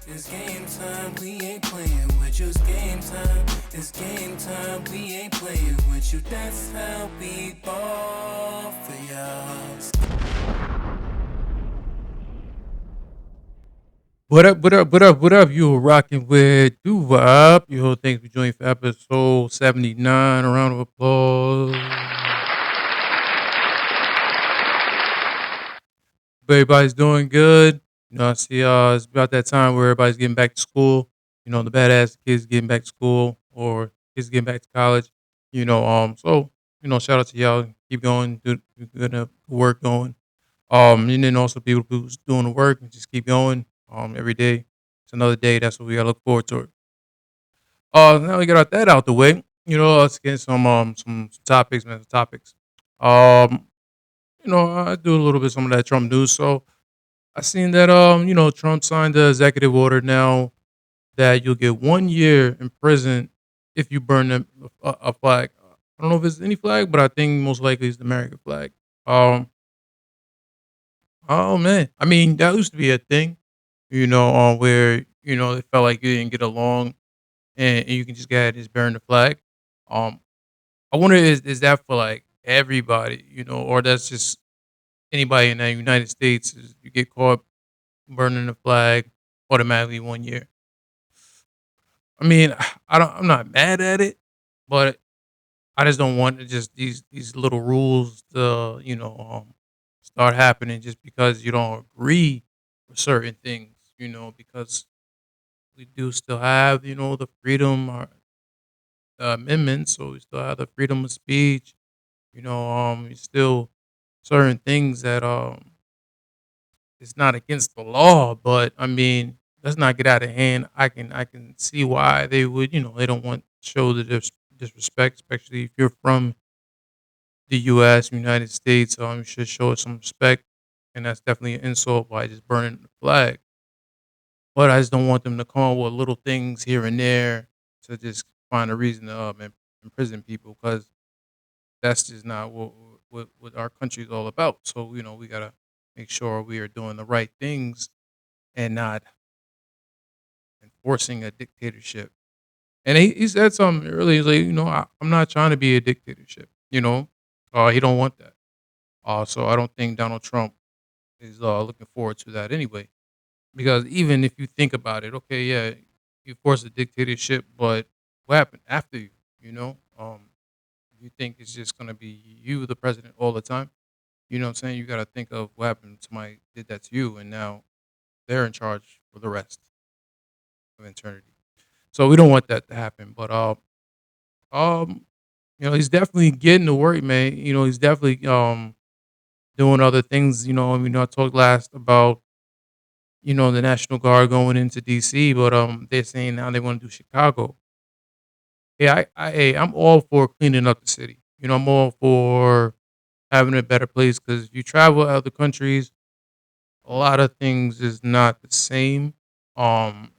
It's game time, we ain't playing with you. It's game time, it's game time, we ain't playing with you. That's how we ball for y'all. What up, what up, what up, what up? You were rocking with Doo Wop. Yo, thanks for joining for episode 79. A round of applause. Hope everybody's doing good. I see it's about that time where everybody's getting back to school. The badass kids getting back to school or kids getting back to college. Shout out to y'all. Keep going, do good work going. And then also people who's doing the work and just keep going. Every day. It's another day. That's what we gotta look forward to. Now we got that out the way. Let's get some topics, man. Some topics. Um, I do a little bit some of that Trump news. So I seen that Trump signed the executive order now that you'll get 1 year in prison if you burn a flag. I don't know if it's any flag, but I think most likely it's the American flag. Um, oh man, I mean that used to be a thing, where it felt like you didn't get along and you can just go ahead and just burn the flag. Um, I wonder is that for like everybody, or that's just anybody in the United States? Is you get caught burning the flag automatically 1 year. I mean, I'm not mad at it, but I just don't want just these little rules to start happening just because you don't agree with certain things. Because we do still have the freedom or amendments, so we still have the freedom of speech. It's still certain things that it's not against the law, but I mean, let's not get out of hand. I can see why they would, they don't want to show the disrespect, especially if you're from the U.S., United States. You should show it some respect, and that's definitely an insult by just burning the flag. But I just don't want them to come up with little things here and there to just find a reason to imprison people because that's just not what our country is all about. So we gotta make sure we are doing the right things and not enforcing a dictatorship. And he said something earlier. He's like, I'm not trying to be a dictatorship. He don't want that. So I don't think Donald Trump is looking forward to that anyway. Because even if you think about it, okay, yeah, you force a dictatorship, but what happened after you? You think it's just gonna be you, the president, all the time? You know what I'm saying? You got to think of what happened. Somebody did that to you, and now they're in charge for the rest of eternity. So we don't want that to happen. But um, he's definitely getting to work, man. He's definitely doing other things. I talked last about the National Guard going into DC, but they're saying now they want to do Chicago. Yeah, I'm all for cleaning up the city. I'm all for having a better place because if you travel to other countries, a lot of things is not the same.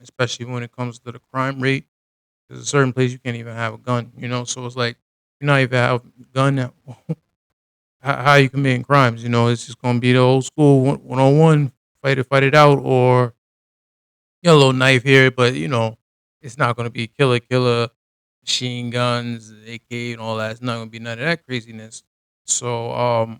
Especially when it comes to the crime rate. There's a certain place you can't even have a gun. So it's like you're not even have a gun. How you committing crimes? It's just gonna be the old school one on one, fight it out, or a little knife here, but it's not gonna be killer, machine guns, AK, and all that. It's not gonna be none of that craziness. So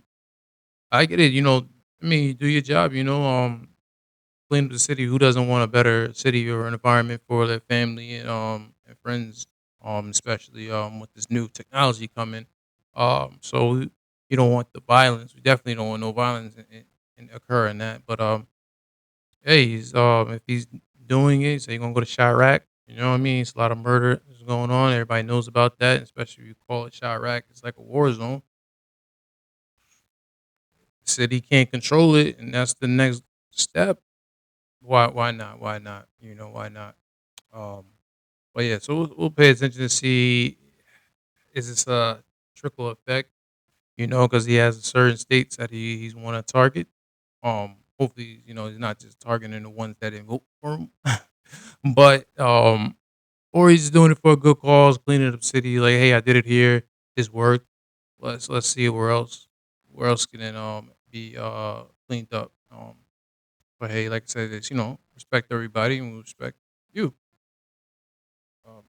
I get it. I mean, you do your job. Clean up the city. Who doesn't want a better city or an environment for their family and friends? Especially with this new technology coming. So you don't want the violence. We definitely don't want no violence in occur in that. But hey, if he's doing it, so you're gonna go to Chirac. You know what I mean? It's a lot of murder is going on. Everybody knows about that, especially if you call it Chirac. It's like a war zone. The city can't control it, and that's the next step. Why not? Why not? Why not? Um, but yeah, so we'll pay attention to see is this a trickle effect? Because he has certain states that he's want to target. Hopefully, he's not just targeting the ones that didn't vote for him, but or he's just doing it for a good cause, cleaning up the city. Like, hey, I did it here. This worked. Let's see where else can it be cleaned up. But hey, like I said, it's respect everybody and we respect you. Um,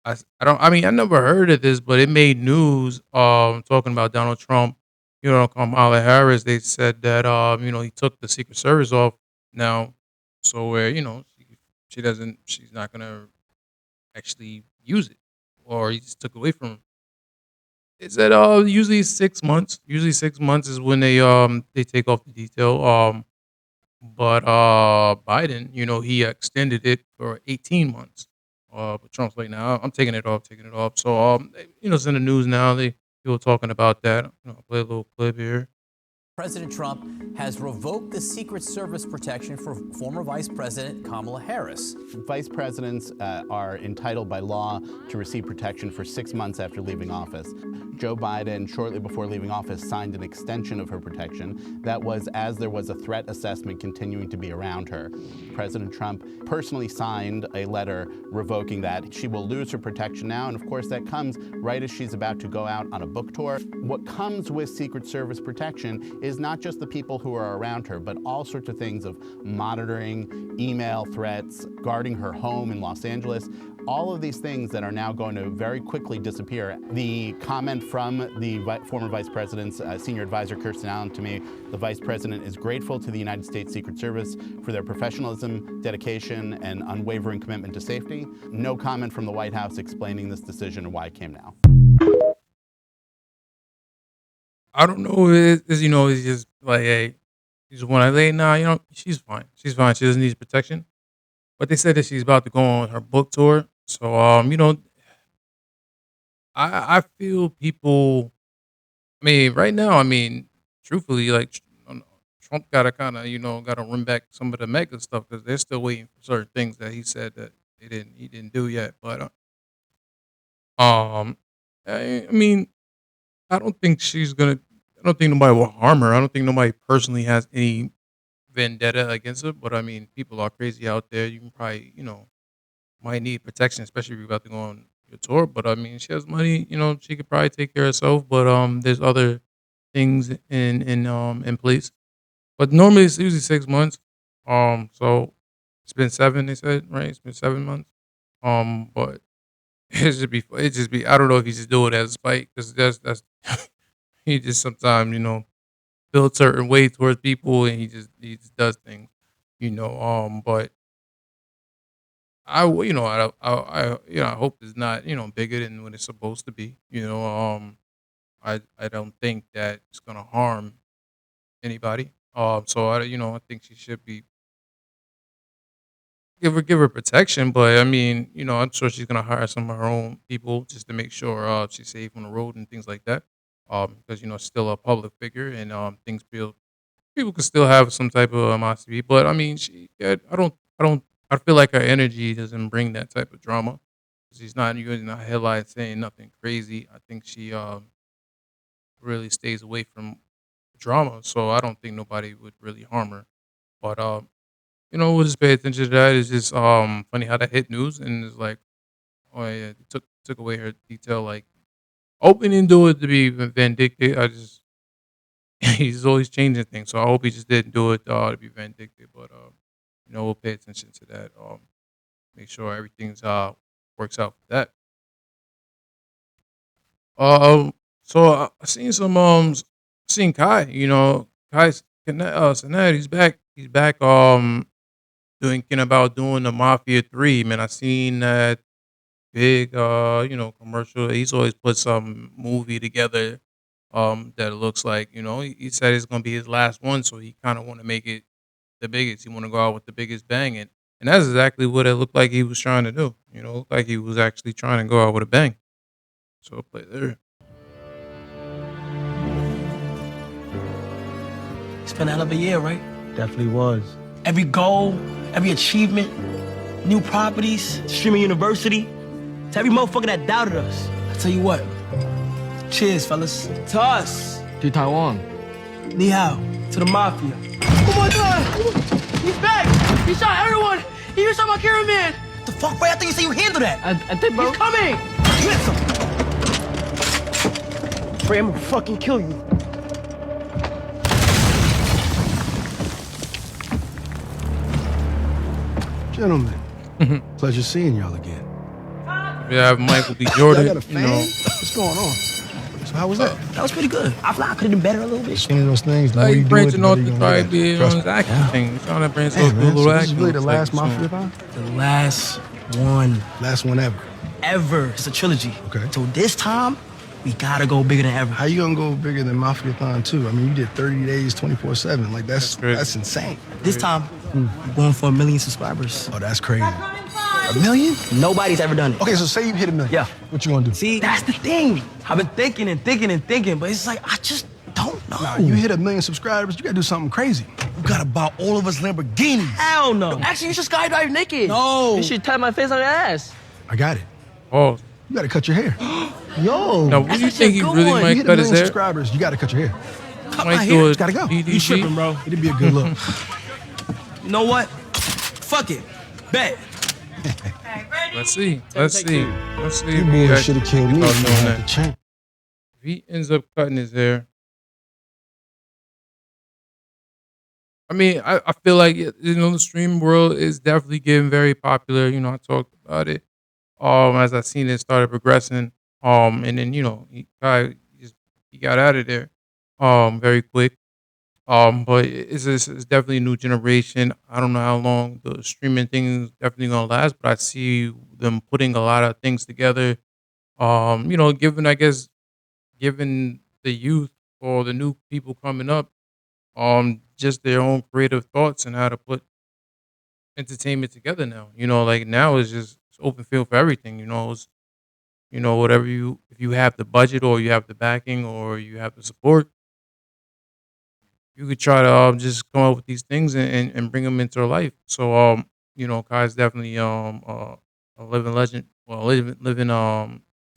I don't. I mean, I never heard of this, but it made news. Talking about Donald Trump, Kamala Harris. They said that he took the Secret Service off now, so where she doesn't, she's not gonna actually use it, or he just took it away from him. It said usually 6 months. Usually 6 months is when they take off the detail. But Biden, he extended it for 18 months. But Trump's like, now I'm taking it off. So it's in the news now. People talking about that. I'll play a little clip here. President Trump has revoked the Secret Service protection for former Vice President Kamala Harris. Vice presidents are entitled by law to receive protection for 6 months after leaving office. Joe Biden, shortly before leaving office, signed an extension of her protection. That was as there was a threat assessment continuing to be around her. President Trump personally signed a letter revoking that. She will lose her protection now, and of course that comes right as she's about to go out on a book tour. What comes with Secret Service protection is not just the people who are around her, but all sorts of things of monitoring, email threats, guarding her home in Los Angeles, all of these things that are now going to very quickly disappear. The comment from the former vice president's senior advisor, Kirsten Allen, to me, the vice president is grateful to the United States Secret Service for their professionalism, dedication, and unwavering commitment to safety. No comment from the White House explaining this decision and why it came now. I don't know. It's just like, hey, you just want to lay. Nah, she's fine. She's fine. She doesn't need protection. But they said that she's about to go on her book tour. So, I feel people. I mean, right now, I mean, truthfully, like Trump got to kind of, got to run back some of the mega stuff because they're still waiting for certain things that he said that he didn't do yet. But I mean, I don't think she's gonna. I don't think nobody will harm her. I don't think nobody personally has any vendetta against her. But I mean, people are crazy out there. You can probably, might need protection, especially if you're about to go on your tour. But I mean, she has money. She could probably take care of herself. But there's other things in place. But normally it's usually 6 months. So it's been seven. They said right. It's been 7 months. But it just be. I don't know if he just do it as a spite because that's he just sometimes builds certain way towards people and he just does things. But I hope it's not bigger than what it's supposed to be. I don't think that it's gonna harm anybody. So I think she should be give her protection. But I mean, I'm sure she's gonna hire some of her own people just to make sure she's safe on the road and things like that. Because she's still a public figure and things people could still have some type of animosity. But I mean, I feel like her energy doesn't bring that type of drama. She's not using the headlines saying nothing crazy. I think she really stays away from drama. So I don't think nobody would really harm her. But we'll just pay attention to that. It's just funny how that hit news and it's like, oh yeah, it took away her detail. Like, hope he didn't do it to be vindictive. He's always changing things. So I hope he just didn't do it to be vindictive. But we'll pay attention to that. Make sure everything's works out for that. So I seen seen Kai. Kai's Cincinnati. He's back. He's back. Thinking about doing the Mafia 3. Man, I seen that big commercial. He's always put some movie together that looks like, he said it's gonna be his last one, so he kinda wanna make it the biggest. He wanna go out with the biggest bang and that's exactly what it looked like he was trying to do. Looked like he was actually trying to go out with a bang. So play there. It's been a hell of a year, right? Definitely was. Every goal, every achievement, new properties, streaming university. To every motherfucker that doubted us, I tell you what. Cheers, fellas. To us. To Taiwan. Ni hao. To the mafia. Oh my God! He's back! He shot everyone! He even shot my cameraman! The fuck, Ray? I think you said you handled that! I think, bro. He's coming! Get him! Ray, I'm gonna fucking kill you. Gentlemen, If pleasure seeing y'all again. you have Michael B. Y'all got Jordan, a fan? What's going on? So how was that? That was pretty good. I feel like I could have done better a little bit. It's one of those things, the more like you he's do it, the branching better off you're to gonna try get to at be it. on Trust his me. acting Yeah. thing. He's trying to branch off Damn, to a man, little so this is acting. really the looks like last soon. Mafia-thon? The last one Last one ever. ever. It's a trilogy. Okay. So this time, we gotta go bigger than ever. How you gonna go bigger than Mafia-thon 2? I mean, you did 30 days, 24/7. Like, That's crazy. that's insane. This time, we're going for 1 million subscribers. Oh, that's crazy. $1 million? Nobody's ever done it. Okay, so say you hit $1 million. Yeah. What you gonna do? See, that's the thing. I've been thinking and thinking and thinking, but it's like, I just don't know. Nah, you hit 1 million subscribers, you gotta do something crazy. You gotta buy all of us Lamborghinis. Hell no. Actually, you should skydive naked. No. You should tap my face on your ass. I got it. Oh, You gotta cut your hair. Yo. now what do you such a think he good really one. You might hit cut 1 his million hair? subscribers, you gotta cut your hair. Might do a Gotta go. DDG. You tripping, bro. It'd be a good look. You know what? Fuck it. Bet. Let's see. Let's see. Let's see. You if he boys actually should have killed me. thinks You about doing had that. to change. If he ends up cutting his hair, I mean, I feel like the streaming world is definitely getting very popular. I talked about it. As I seen it started progressing. And then he got out of there, very quick. But it's definitely a new generation. I don't know how long the streaming thing is definitely gonna last, but I see them putting a lot of things together. Given the youth or the new people coming up, just their own creative thoughts and how to put entertainment together now. Like now it's open field for everything. Whatever if you have the budget or you have the backing or you have the support, you could try to just come up with these things and bring them into life. So Kai's definitely a living legend, well, living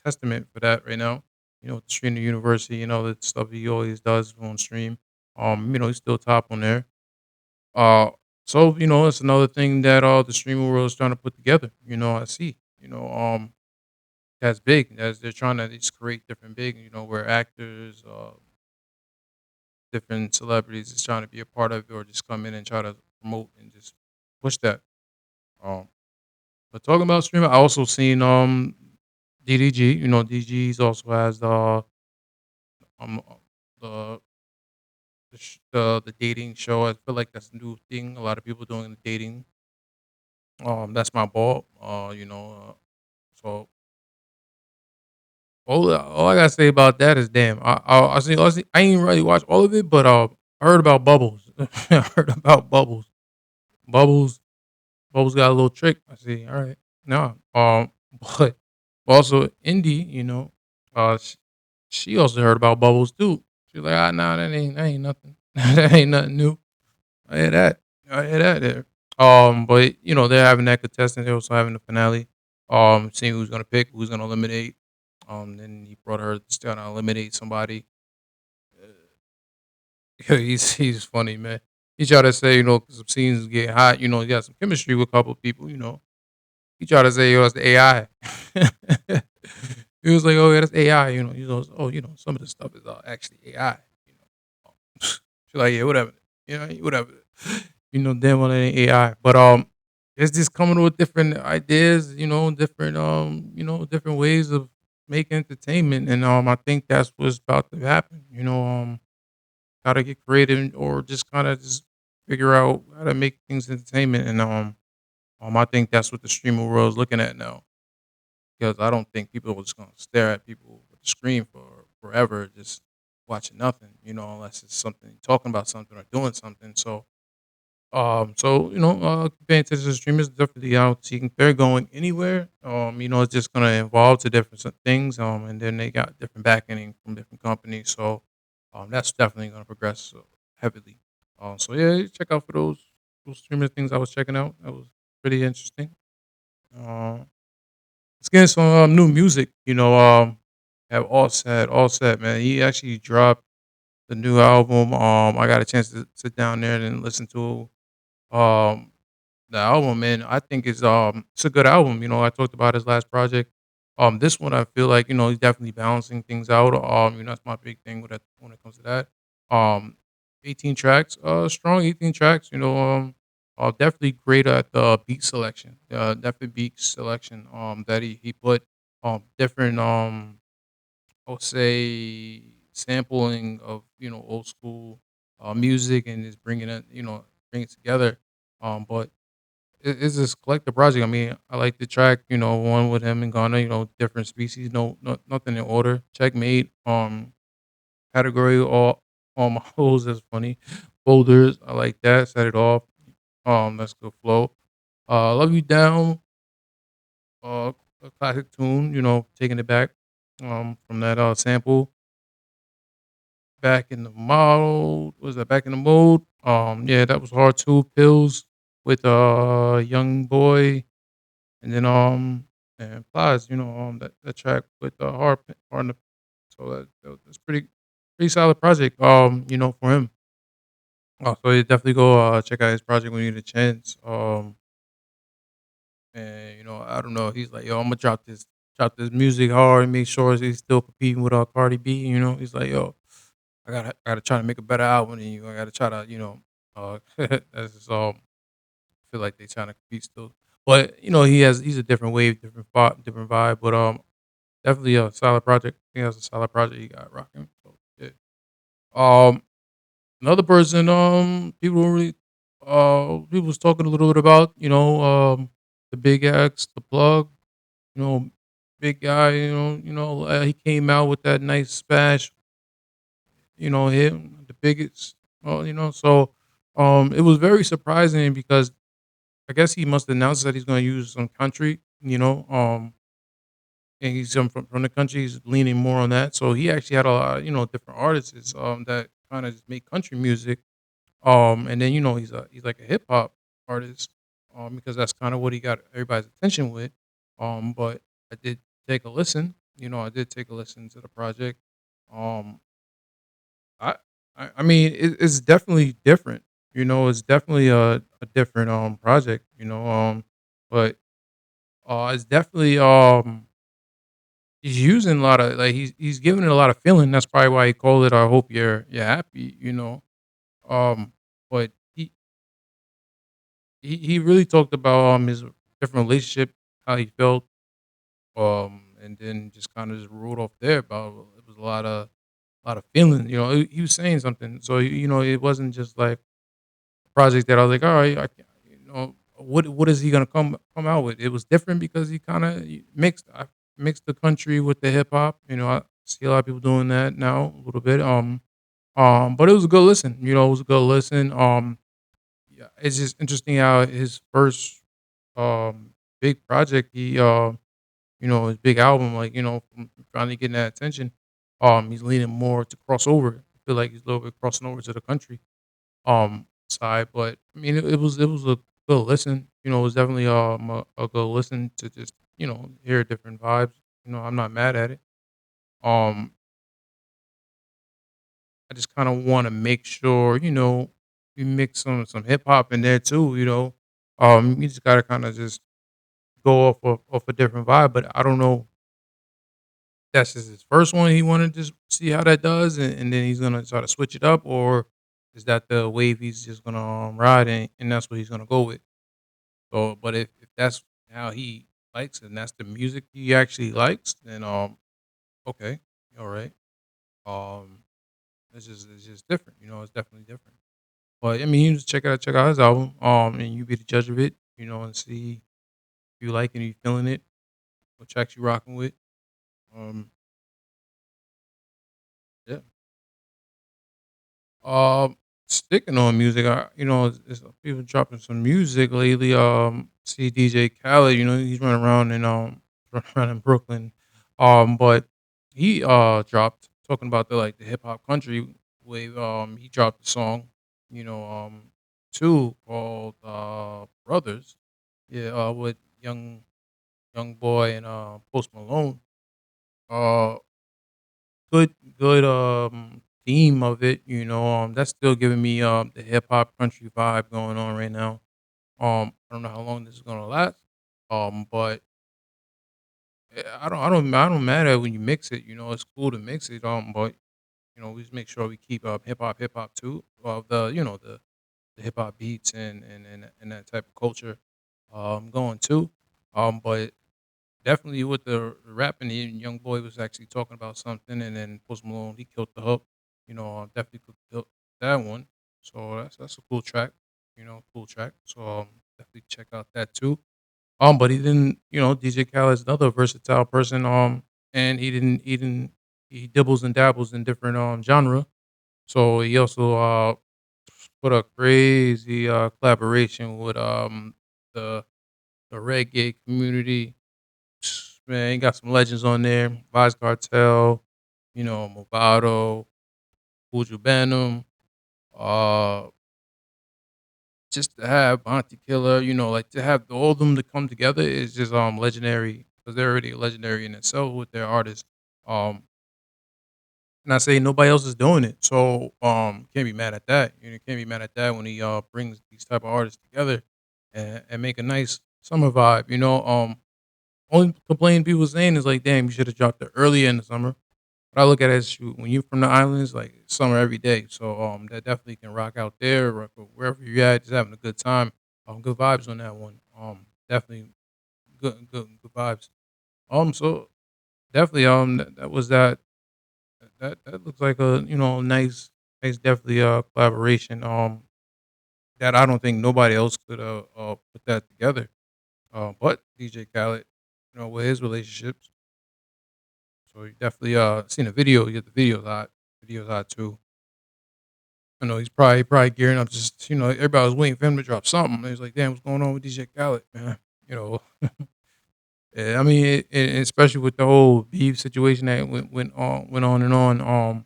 testament for that right now. With the streaming university, the stuff he always does on stream. He's still top on there. Uh, so it's another thing that the streaming world is trying to put together. I see. That's big. As they're trying to just create different big. Where actors, different celebrities is trying to be a part of it or just come in and try to promote and just push that. Um, but talking about streaming, I also seen DDG. DG's also has um the the dating show. I feel like that's a new thing. A lot of people doing the dating. That's my ball. So all I gotta say about that is, damn. I ain't really watch all of it, but I heard about Bubbles. I heard about Bubbles. Bubbles. Bubbles got a little trick. I see. All right. No. But also Indy. She also heard about Bubbles too. She's like, nah, that ain't nothing. That ain't nothing new. I hear that. I hear that there. But they're having that contestant. They're also having the finale. Seeing who's gonna pick, who's gonna eliminate. Then he brought her to try to eliminate somebody. He's funny, man. He tried to say, 'cause some scenes get hot. He got some chemistry with a couple of people. He tried to say, that's the AI. He was like, oh yeah, that's AI. Some of the stuff is actually AI. She's like, yeah, whatever. Whatever. Damn well it ain't AI. But it's just coming with different ideas, different ways of making entertainment. And I think that's what's about to happen. How to get creative or just kind of just figure out how to make things entertainment. And I think that's what the streaming world is looking at now. Because I don't think people are just gonna stare at people with the screen for forever, just watching nothing, unless it's something talking about something or doing something. Paying attention to streamers definitely out seeing they're going anywhere. It's just gonna evolve to different things. And then they got different backing from different companies. So, that's definitely gonna progress heavily. So yeah, check out for those streamer things I was checking out. That was pretty interesting. Uh, let's get some new music. Have All Set, man. He actually dropped the new album. I got a chance to sit down there and listen to um the album, and I think it's a good album. I talked about his last project. This one I feel like he's definitely balancing things out. That's my big thing with that when it comes to that. 18 tracks, strong 18 tracks. definitely great at the beat selection. Definitely beat selection. That he put different I'll say sampling of old school music and is bringing it bring it together. But it's this collective project. I mean, I like the track, one with him and Ghana, different species, no nothing in order. Checkmate, category all my hoes, that's funny. Boulders, I like that. Set it off. That's good flow. Love You Down, uh a classic tune, taking it back from that sample. Back in the mode. Was that Back in the Mode? Yeah, that was hard too. Pills with Young Boy. And then and Plies, that track with hard in the, so that's pretty solid project. For him. So you definitely go check out his project when you get a chance. And I don't know. He's like, yo, I'm gonna drop this music hard and make sure he's still competing with Cardi B. He's like, yo, I gotta try to make a better album than you. I gotta try to, that's just feel like they trying to compete still. But he's a different wave, different vibe. But definitely a solid project. I think that's a solid project he got rocking. So yeah. Um, Another person, people was talking a little bit about, the Big X, the plug, you know, big guy, he came out with that nice smash, him, the biggest, so it was very surprising because I guess he must announce that he's going to use some country, and he's from the country. He's leaning more on that. So he actually had a lot, different artists that kind of just make country music. And then he's like a hip hop artist, because that's kind of what he got everybody's attention with. But I did take a listen. I did take a listen to the project. Um, I I mean it's definitely different. It's definitely a different project. But it's definitely he's using a lot of like he's giving it a lot of feeling. That's probably why he called it. I hope you're happy. Um, but he really talked about his different relationship, how he felt, and then just kind of just ruled off there about it was a lot of feeling. He was saying something, so it wasn't just like a project that I was like, all right, I can't, what is he gonna come out with? It was different because he kind of mixed the country with the hip hop. I see a lot of people doing that now a little bit. But it was a good listen. It was a good listen. Yeah, it's just interesting how his first big project, his big album, like finally getting that attention. He's leaning more to crossover. I feel like he's a little bit crossing over to the country side, but I mean it was a good listen. It was definitely a good listen to just hear different vibes. I'm not mad at it. Um, I just kind of want to make sure we mix some hip hop in there too. You just gotta kind of just go off a different vibe. But I don't know. That's just his first one. He wanted to just see how that does, and then he's gonna try to switch it up, or is that the wave he's just gonna ride, and that's what he's gonna go with. So, but if that's how he likes it, and that's the music he actually likes, then okay, all right. Um, it's just different. It's definitely different. But I mean, you just check out his album, and you be the judge of it, and see if you like it, you feeling it, what tracks you rocking with. Um, yeah. Sticking on music, it's people dropping some music lately. See DJ Khaled, he's running around in running around in Brooklyn. But he dropped talking about the hip hop country wave. He dropped a song, too called Brothers. Yeah, with young boy and Post Malone. Uh, good theme of it. That's still giving me the hip hop country vibe going on right now. I don't know how long this is gonna last. But I don't matter when you mix it. It's cool to mix it. But we just make sure we keep hip hop too. The the hip hop beats and that type of culture going too. But definitely with the rapping, the young boy was actually talking about something, and then Post Malone he killed the hook. Definitely killed that one. So that's a cool track. Cool track. So definitely check out that too. But he didn't. DJ Khaled's another versatile person. And he dibbles and dabbles in different genre. So he also put a crazy collaboration with the the reggae community. Man, he got some legends on there. Vice Cartel, Movado, Buju Bantam. Uh, just to have Bounty Killer, like to have all of them to come together is just legendary because they're already legendary in itself with their artists. Um, and I say nobody else is doing it, so can't be mad at that. Can't be mad at that when he brings these type of artists together and make a nice summer vibe. Only complaint people saying is like, damn, you should have dropped it earlier in the summer. But I look at it as shoot, when you're from the islands, like it's summer every day. So that definitely can rock out there, rock wherever you're at, just having a good time. Good vibes on that one. Definitely good vibes. So definitely that was that. That looks like a nice definitely collaboration. That I don't think nobody else could put that together. But DJ Khaled, with his relationships. So you definitely seen a video. You get the videos hot too. I know he's probably gearing up. Just everybody was waiting for him to drop something. And he's like, "Damn, what's going on with DJ Khaled, man?" You know, yeah, I mean, especially with the whole beef situation that went on and on.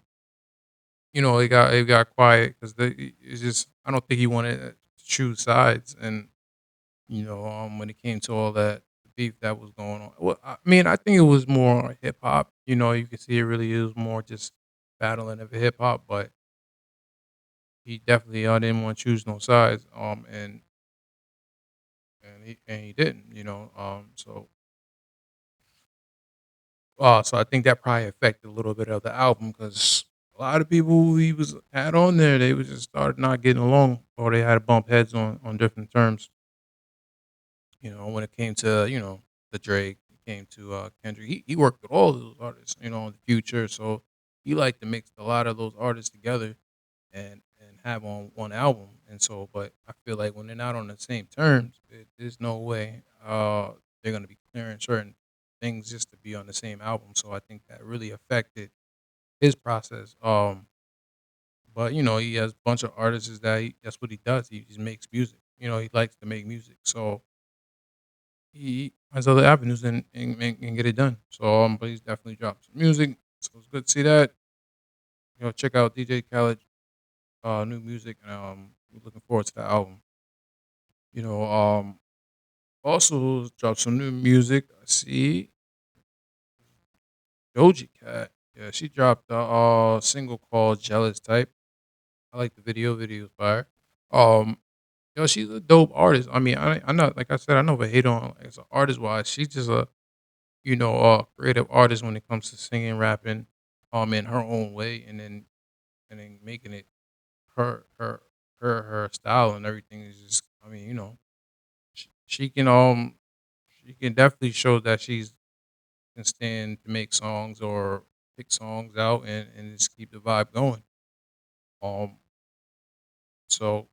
It got quiet because it's just I don't think he wanted to choose sides, and when it came to all that beef that was going on. Well, I mean, I think it was more hip hop. You can see it really is more just battling of hip hop, but he definitely didn't want to choose no sides. And he didn't. So I think that probably affected a little bit of the album because a lot of people who he was had on there, they was just started not getting along, or they had to bump heads on different terms. When it came to the Drake, it came to Kendrick. He worked with all of those artists, in the future. So he liked to mix a lot of those artists together and have on one album. And so, but I feel like when they're not on the same terms, there's no way they're gonna be clearing certain things just to be on the same album. So I think that really affected his process. But he has a bunch of artists that's what he does. He just makes music. He likes to make music. So he has other avenues and get it done. So, but he's definitely dropped some music. So it's good to see that. Check out DJ Khaled, new music, and we're looking forward to the album. You know, also dropped some new music. I see Doja Cat. Yeah, she dropped a single called "Jealous Type." I like the video. Video's fire. Um, she's a dope artist. I mean, I know, like I said, I never hate on as an artist wise. She's just a creative artist when it comes to singing, rapping, in her own way, and then making it her her her style and everything is just. I mean, she can definitely show that she's can stand to make songs or pick songs out and just keep the vibe going. Um, so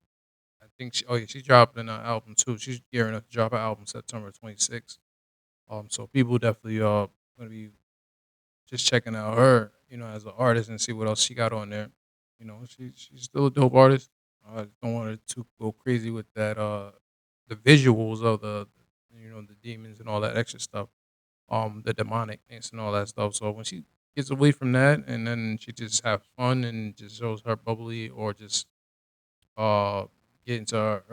I think oh yeah, she dropped an album too. She's gearing up to drop an album September 26th. So people definitely gonna be just checking out her, as an artist and see what else she got on there. She's still a dope artist. I don't want her to go crazy with that the visuals of the demons and all that extra stuff. The demonic things and all that stuff. So when she gets away from that and then she just have fun and just shows her bubbly or just uh get into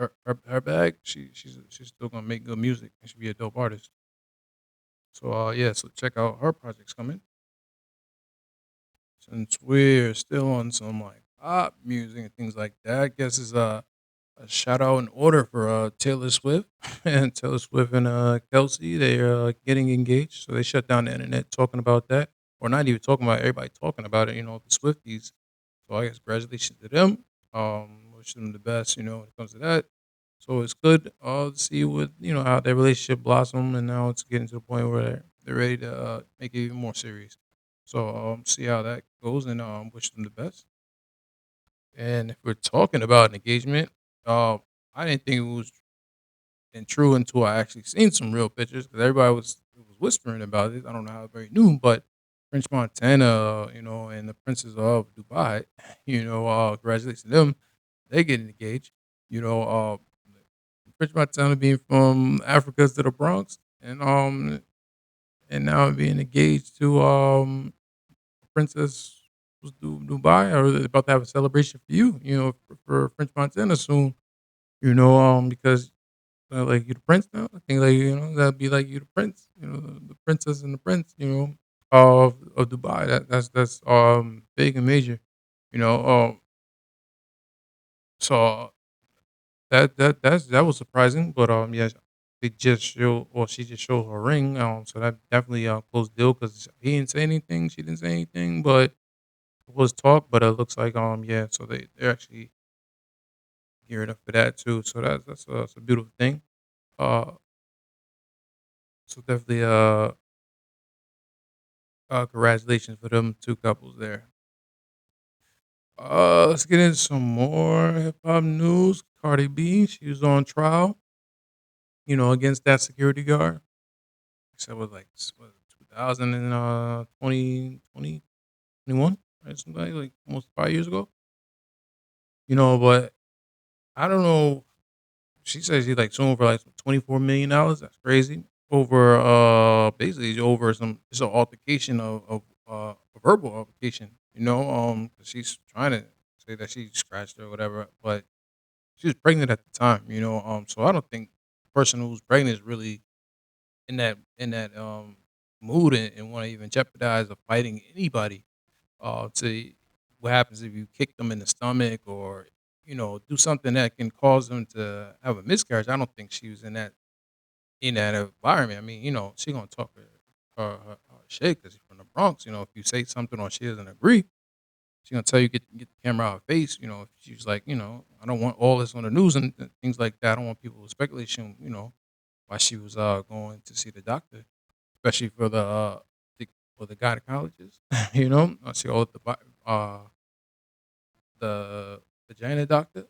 her bag, she's still gonna make good music and she be a dope artist. So yeah, so check out her projects coming. Since we're still on some like pop music and things like that, I guess is a shout out in order for Taylor Swift and Taylor Swift and Kelsey. They're getting engaged, so they shut down the internet talking about that, or not even talking about it, everybody talking about it. The Swifties. So I guess congratulations to them. wish them the best, when it comes to that. So it's good to see what how their relationship blossom, and now it's getting to the point where they're ready to make it even more serious. So see how that goes, and wish them the best. And if we're talking about an engagement, I didn't think it was true until I actually seen some real pictures because everybody was whispering about it. I don't know how very new, but French Montana, and the Princess of Dubai, congratulations to them. They getting engaged. You know, French Montana being from Africa to the Bronx, and now being engaged to Princess was Dubai, or they're about to have a celebration for you. For French Montana soon. Because like you the prince now. I think like that'd be like you the prince. The princess and the prince. Of Dubai. That's big and major. You know. So that was surprising, but yeah, they just show or she just showed her ring. So that definitely closed the deal because he didn't say anything, she didn't say anything, but it was talk. But it looks like yeah, so they're actually gearing up for that too. So that's a beautiful thing. Uh, so definitely congratulations for them two couples there. Let's get into some more hip hop news. Cardi B, she was on trial, against that security guard. So it was like what, 2000 and 21, right? Something like almost 5 years ago. But I don't know. She says she like suing for like $24 million. That's crazy. Over basically over some it's an altercation of a verbal altercation. 'Cause she's trying to say that she scratched her or whatever, but she was pregnant at the time. So I don't think the person who's pregnant is really in that mood and want to even jeopardize of fighting anybody. To what happens if you kick them in the stomach or do something that can cause them to have a miscarriage. I don't think she was in that environment. I mean, she gonna talk her shit because she's from the Bronx. If you say something or she doesn't agree, she gonna tell you get the camera out of her face. If she's like, I don't want all this on the news and things like that. I don't want people speculation. Why she was going to see the doctor, especially for the gynecologist. She go with the vagina doctor.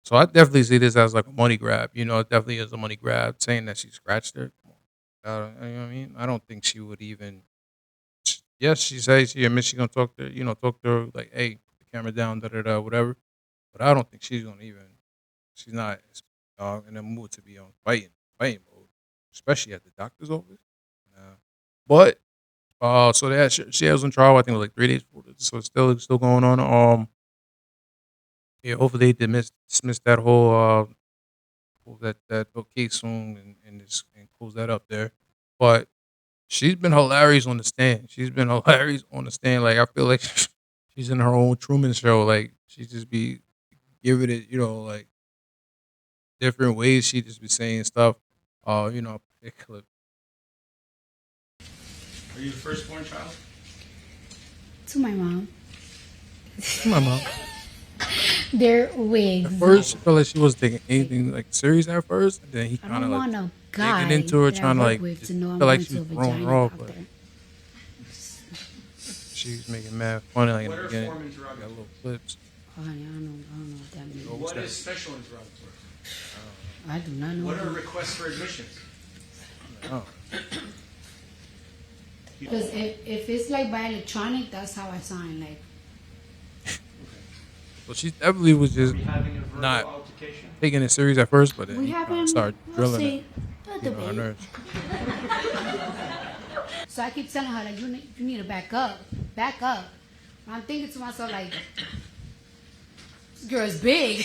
So I definitely see this as like a money grab. It definitely is a money grab. Saying that she scratched her. Come on. You know what I mean? I don't think she would even. Yes, she says she admits she's gonna talk to her like, hey, put the camera down, da da da, whatever. But I don't think she's gonna even. She's not in the mood to be on fighting mode, especially at the doctor's office. Nah. But so that she was on trial. I think it was like 3 days. So it's still going on. Yeah, hopefully they dismiss that whole case soon and close that up there. But she's been hilarious on the stand. She's been hilarious on the stand. Like I feel like she's in her own Truman Show. Like she just be giving it, like different ways. She just be saying stuff. A clip. Are you the firstborn child? To my mom. My mom. They're At wigs. first, I felt like she wasn't taking anything like serious at first, and then he I kind of don't like want a digging guy into her, that I trying to work like with just to know I'm felt like going she to a was throwing her vagina off, but doctor. she was making mad funny like in What the are beginning. form Got interrogatory? little clips. Oh, honey, I don't know what that means. Always What got is special interrogatory? I do not know. What are requests for admission? oh, Because if it's like by electronic, that's how I sign. Like, so she definitely was Are just we having a verbal not altercation? taking it serious at first, but then we he kind of haven't, started we'll drilling her, see, a getting on her debate. nerves. So I keep telling her, like, you need to back up. Back up. And I'm thinking to myself, like, this girl is big.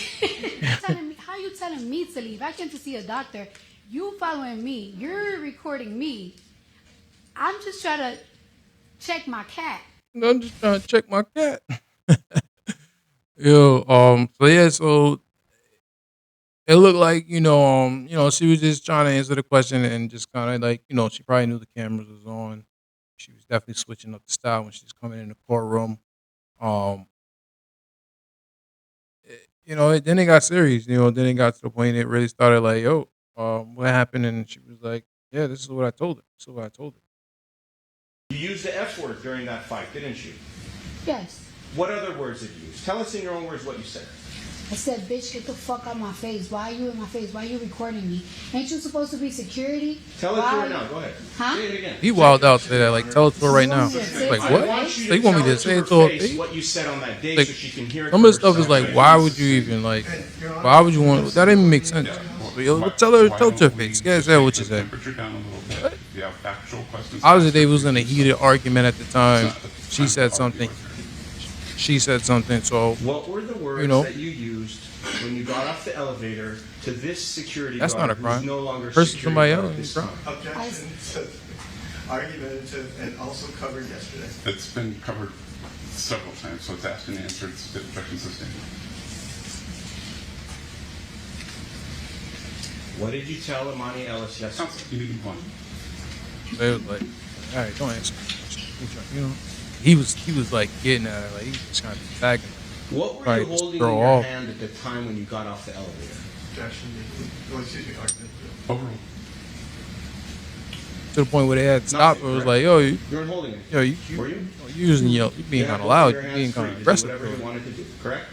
Telling me, how you telling me to leave? I came to see a doctor. You following me. You're recording me. I'm just trying to check my cat. I'm just trying to check my cat. Yo, so yeah, so it looked like she was just trying to answer the question and just kind of like she probably knew the cameras was on. She was definitely switching up the style when she's coming in the courtroom. Um, Then it got serious. Then it got to the point it really started like, yo, what happened? And she was like, yeah, this is what I told her. This is what I told her. You used the F word during that fight, didn't you? Yes. What other words did you use? Tell us in your own words what you said. I said, bitch, get the fuck out my face. Why are you in my face? Why are you recording me? Ain't you supposed to be security? Tell it to her now. Go ahead. Huh? Say it again. He wild out to that. Like, tell it to her right now. Like, I what? want you So you want me to tell say it her to her face face? what you said on that day Like, so she can hear it some for of the stuff is herself. like, why would you even like? Why would you want? That didn't even make sense. Tell it to her face. Yeah, say what you said. Obviously, they was in a heated argument at the time. She said something. She said something. So what were the words that you used when you got off the elevator to this security that's guard not a crime. who's no longer Person security somebody guard else. at this Crime. time? Objection argumentative and also covered yesterday. It's been covered several times, so it's asked and answered. It's objection sustained. What did you tell Imani Ellis yesterday? You need to move on. They was like, all right, don't answer. He was like getting at her, like he was trying to be tagging her. What were Probably you just holding throw in your off. hand at the time when you got off the elevator? Objection. Excuse me, argumentative. Overruled. To the point where they had to stop. It was like, yo, You weren't holding it. yo, you Were you? you using you being kind of loud, you being kind of aggressive. Whatever you wanted to do, correct?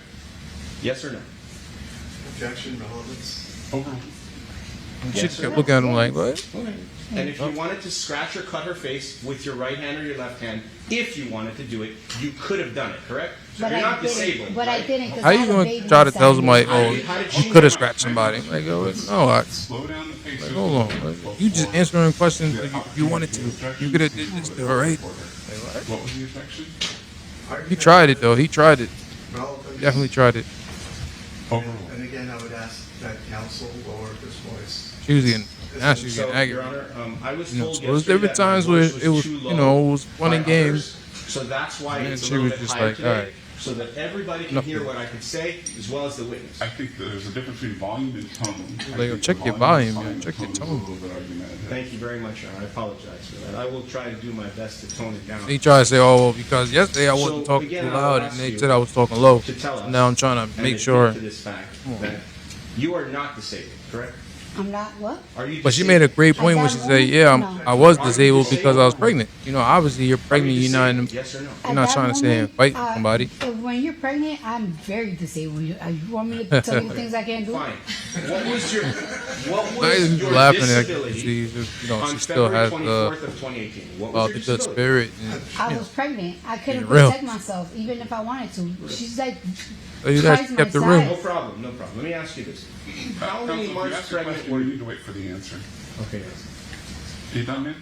Yes or no? Objection, relevance. Overruled. And she Yes, kept sir. looking at him like, what? Okay. And if you wanted to scratch or cut her face with your right hand or your left hand, if you wanted to do it, you could have done it, correct? So But you're I not didn't. disabled. But right? I didn't. 'Cause How I you had a gonna baby try to inside tell me. somebody, How oh, did she you could have know? scratched somebody? Like, oh, no, Slow down the pace. like, hold on. You just answering questions if you wanted to. You could have did this to her, right? Like, what? What was the objection? He tried it though. He tried it. Relevance. Definitely tried it. Overruled. And again, I would ask that counsel lower his voice. She was getting now she's So, getting Your aggravated. Honor, I was You know, told so there was yesterday different that my times where voice it was, too you low know, it was fun by and games. others. So that's why And then it's a she little was bit just higher like, today, all right. so that everybody can Enough hear of what I can say as well as the witness. I think that there's a difference between volume and tone. I Like, think check the your volume, and man. Check your is a tone. little bit argumentative. Thank you very much, Your Honor. I apologize for that. I will try to do my best to tone it down. He tried to say, oh, well, because yesterday I wasn't So, talking again, too I will loud, ask and they you said I was talking low. to tell So us now I'm trying to and make admit sure. to this fact that you are not disabled, correct? I'm not what? Are you But she made a disabled? great point when she said, "Yeah, I was disabled because I was pregnant. Obviously you're Are you pregnant. You're not disabled? Yes or no? you're not trying to sit and fight with somebody." When you're pregnant, I'm very disabled. You want me to tell you the things I can't do? Fine. What was your He's laughing at disability she on still February has 24th of 2018? What was the your good disability? spirit. And, I was pregnant. I couldn't Being real. protect myself, even if I wanted to. She's like, So you guys twice my kept it real. size. No problem, no problem. Let me ask you this. How many Counsel, if you months ask a pregnant question, were you you? need to wait for the answer. Okay. Are you done, man?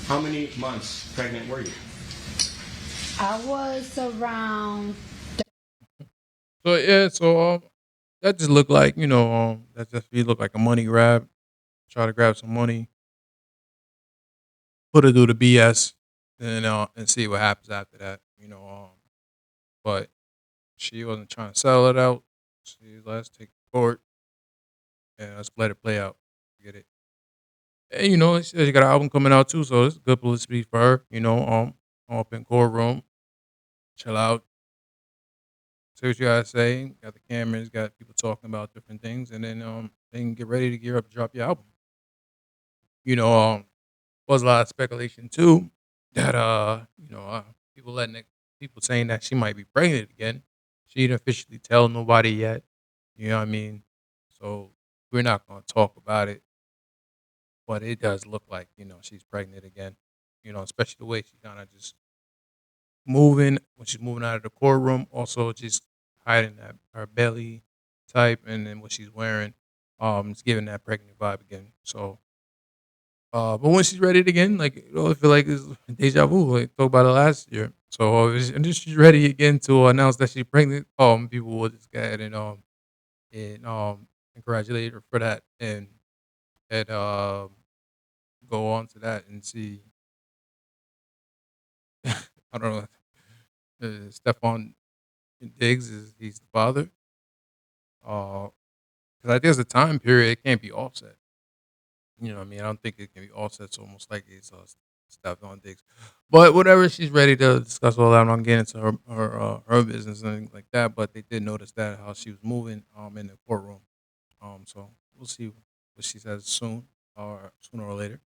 How many months pregnant were you? I was around. So yeah, that just looked like that just looked like a money grab. Try to grab some money, put her through the BS, and see what happens after that. But she wasn't trying to settle it out. She was, let's take it to court and let's let it play out. Get it. And she got an album coming out too, so it's good publicity for her. I'm up in courtroom, chill out, see what you gotta say. Got the cameras, got people talking about different things, and then they can get ready to gear up to drop your album. Was a lot of speculation too that people saying that she might be pregnant again. She didn't officially tell nobody yet. You know what I mean? So we're not gonna talk about it. But it does look like, she's pregnant again. Especially the way she kind of just moving when she's moving out of the courtroom. Also, just hiding that her belly type, and then what she's wearing, it's giving that pregnant vibe again. So, but when she's ready again, like I feel like it's deja vu. Like talked about it last year. So, and if she's ready again to announce that she's pregnant, people will just go ahead and congratulate her for that, and go on to that and see. I don't know. Stephon Diggs he's the father. Because I think there's a time period it can't be offset. You know what I mean? I don't think it can be offset. It's almost like it's Stepped on dicks. But whatever, she's ready to discuss all that. I'm not getting into her business and anything like that. But they did notice that how she was moving in the courtroom. So we'll see what she says sooner or later.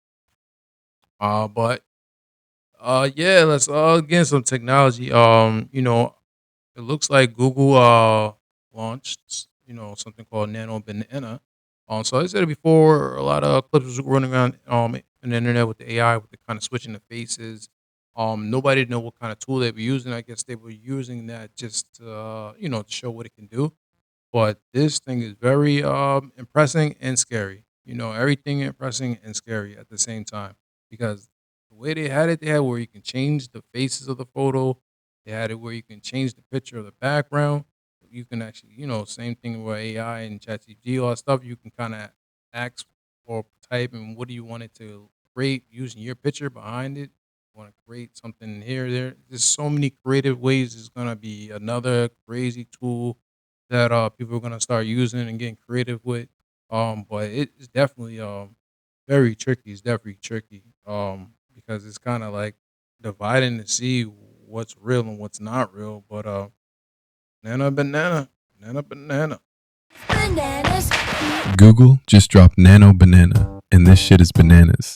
But yeah, let's get some technology. It looks like Google launched something called Nano Banana. So I said it before, a lot of clips was running around on the internet with the AI, with the kind of switching the faces. Nobody know what kind of tool they were using. I guess they were using that just to show what it can do. But this thing is very impressing and scary. Everything impressing and scary at the same time because the way they had where you can change the faces of the photo. They had it where you can change the picture of the background. You can actually, same thing with AI and ChatGPT, all that stuff. You can kind of ask or type and what do you want it to create using your picture behind it. Want to create something here, there. There's so many creative ways. It's gonna be another crazy tool that people are gonna start using and getting creative with. But it's definitely very tricky. It's definitely tricky. Because it's kind of like dividing to see what's real and what's not real. But banana, banana. Google just dropped Nano Banana, and this shit is bananas.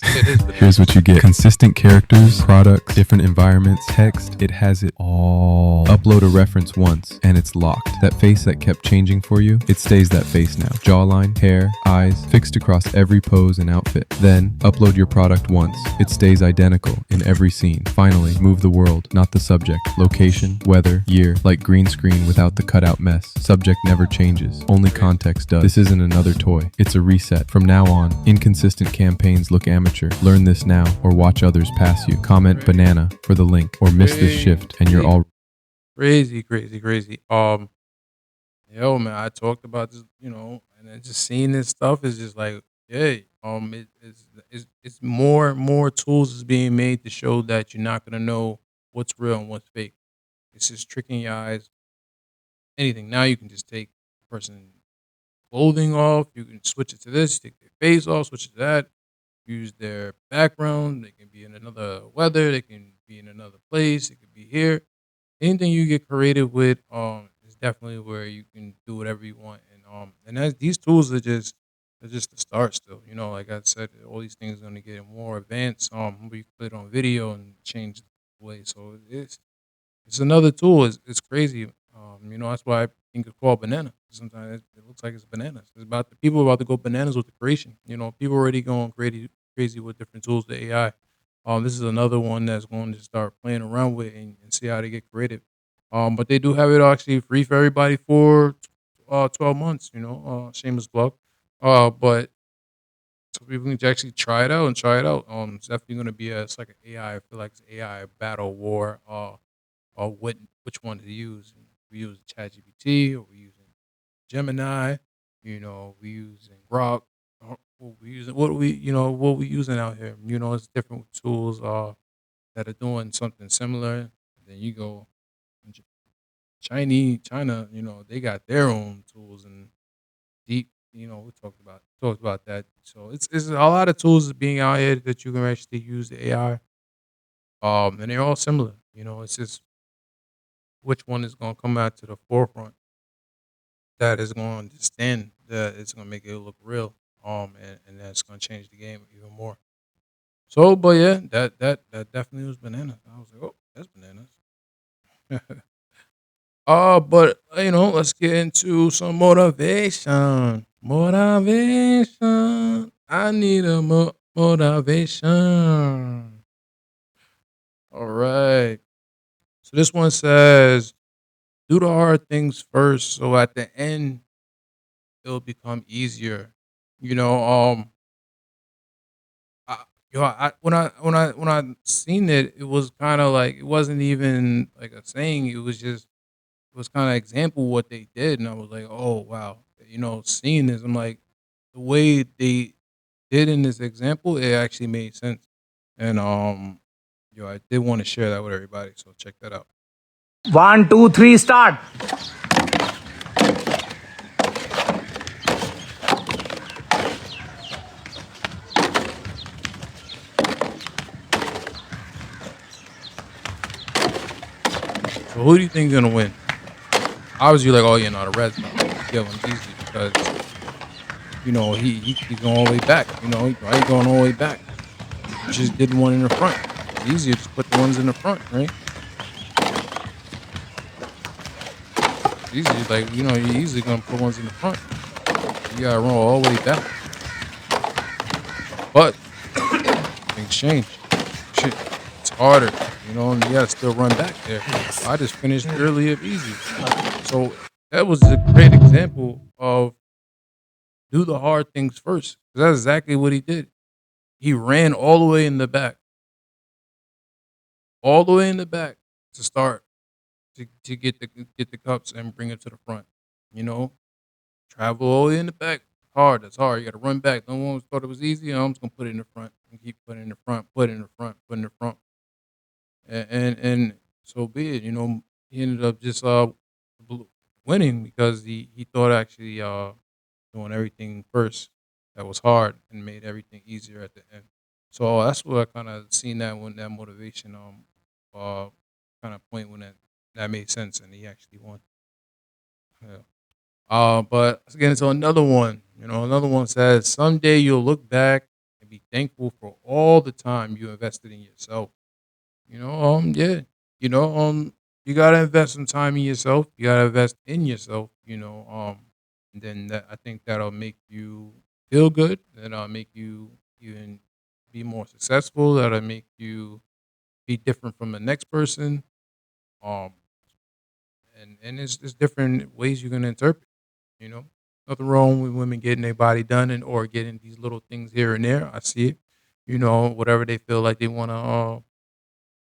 Here's what you get. Consistent characters, products, different environments, text, it has it all. Upload a reference once, and it's locked. That face that kept changing for you, it stays that face now. Jawline, hair, eyes, fixed across every pose and outfit. Then, upload your product once. It stays identical in every scene. Finally, move the world, not the subject. Location, weather, year, like green screen without the cutout mess. Subject never changes, only context does. This isn't another toy, it's a reset. From now on, inconsistent campaigns look amateur. Learn this now or watch others pass you. Comment banana for the link or miss this shift and you're all crazy. Yo, man, I talked about this, and then just seeing this stuff is just like, yay. It's more and more tools is being made to show that you're not gonna know what's real and what's fake. It's just tricking your eyes. Anything now, you can just take a person clothing off. You can switch it to this. Take their face off. Switch it to that. Use their background. They can be in another weather. They can be in another place. It could be here. Anything you get creative with, is definitely where you can do whatever you want. And as these tools are just the start still. Like I said, all these things are gonna get more advanced. We put it on video and change the way. So it's another tool. It's crazy. That's why I think it's called banana. Sometimes it looks like it's bananas. It's about the people about to go bananas with the creation. People already going crazy with different tools, the AI. This is another one that's going to start playing around with and see how they get creative. But they do have it actually free for everybody for 12 months. Shameless plug. But so people can actually try it out and try it out. It's definitely going to be it's like an AI. I feel like it's AI battle war. Or which one to use. We use ChatGPT or we using Gemini. We using Grok. What we using out here. It's different tools that are doing something similar. Then you go China. They got their own tools and deep. We talked about that. So it's a lot of tools being out here that you can actually use the AI. And they're all similar. It's just which one is going to come out to the forefront that is going to stand, that it's going to make it look real, and that's going to change the game even more. So, but yeah, that definitely was bananas. I was like, oh, that's bananas. But let's get into some motivation. Motivation. I need a motivation. All right. So this one says, do the hard things first, so at the end it'll become easier. You know, I, when I seen it, it was kind of like it wasn't even like a saying. It was kind of example what they did, and I was like, oh wow, seeing this, I'm like, the way they did in this example, it actually made sense, and I did want to share that with everybody. So check that out. 1, 2, 3, start. So who do you think is gonna win? Obviously, you're like, oh yeah, no, the Reds, no, Gillen's easy because he's going all the way back. Why he going all the way back? He just did one in the front. It's easier to just put the ones in the front, right? It's easy, like you're easily gonna put ones in the front. You gotta run all the way back. But things change. Shit, it's harder, and you gotta still run back there. I just finished earlier easy. So that was a great example of do the hard things first. That's exactly what he did. He ran all the way in the back. All the way in the back to start to get the cups and bring it to the front. Travel all the way in the back. Hard. That's hard. You got to run back. No one thought it was easy. I'm just gonna put it in the front and keep putting it in the front, put it in the front, put it in the front, and so be it. He ended up just winning because he thought actually doing everything first that was hard and made everything easier at the end. So that's what I kind of seen that when that motivation kind of point when that made sense and he actually won. Yeah. But let's get into another one. Another one says someday you'll look back and be thankful for all the time you invested in yourself. Yeah. You know, you gotta invest some time in yourself. You gotta invest in yourself. And then I think that'll make you feel good. That'll make you even be more successful. That'll make you be different from the next person. Um, and it's different ways you're gonna interpret. You know, nothing wrong with women getting their body done or getting these little things here and there. I see it. Whatever they feel like they want to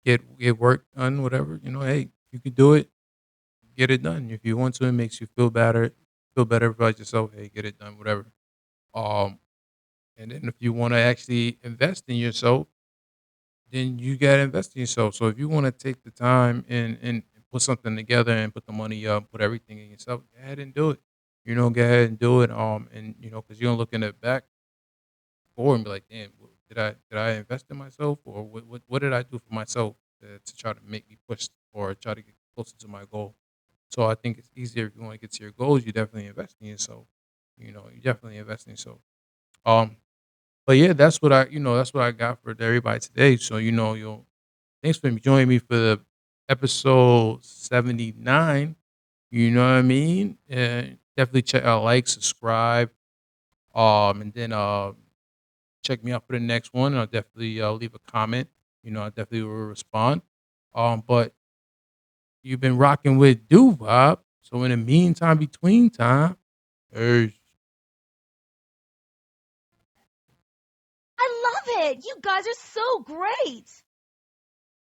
get work done, whatever. Hey, you could do it. Get it done if you want to. It makes you feel better about yourself. Hey, get it done, whatever. Um, and then if you want to actually invest in yourself, then you gotta invest in yourself. So if you want to take the time and put something together and put the money up, put everything in yourself, go ahead and do it. Go ahead and do it. And because you're gonna look in the back forward and be like, damn, did I invest in myself or what did I do for myself to try to make me push or try to get closer to my goal? So I think it's easier if you want to get to your goals. You definitely invest in yourself. You definitely invest in yourself. Um, but yeah, that's what I got for everybody today. So you'll thanks for joining me for the episode 79. You know what I mean? And definitely check out, like, subscribe, and then check me out for the next one. I'll definitely leave a comment. I definitely will respond. But you've been rocking with Doo-Wop. So in the meantime, between time, peace. I love it. You guys are so great.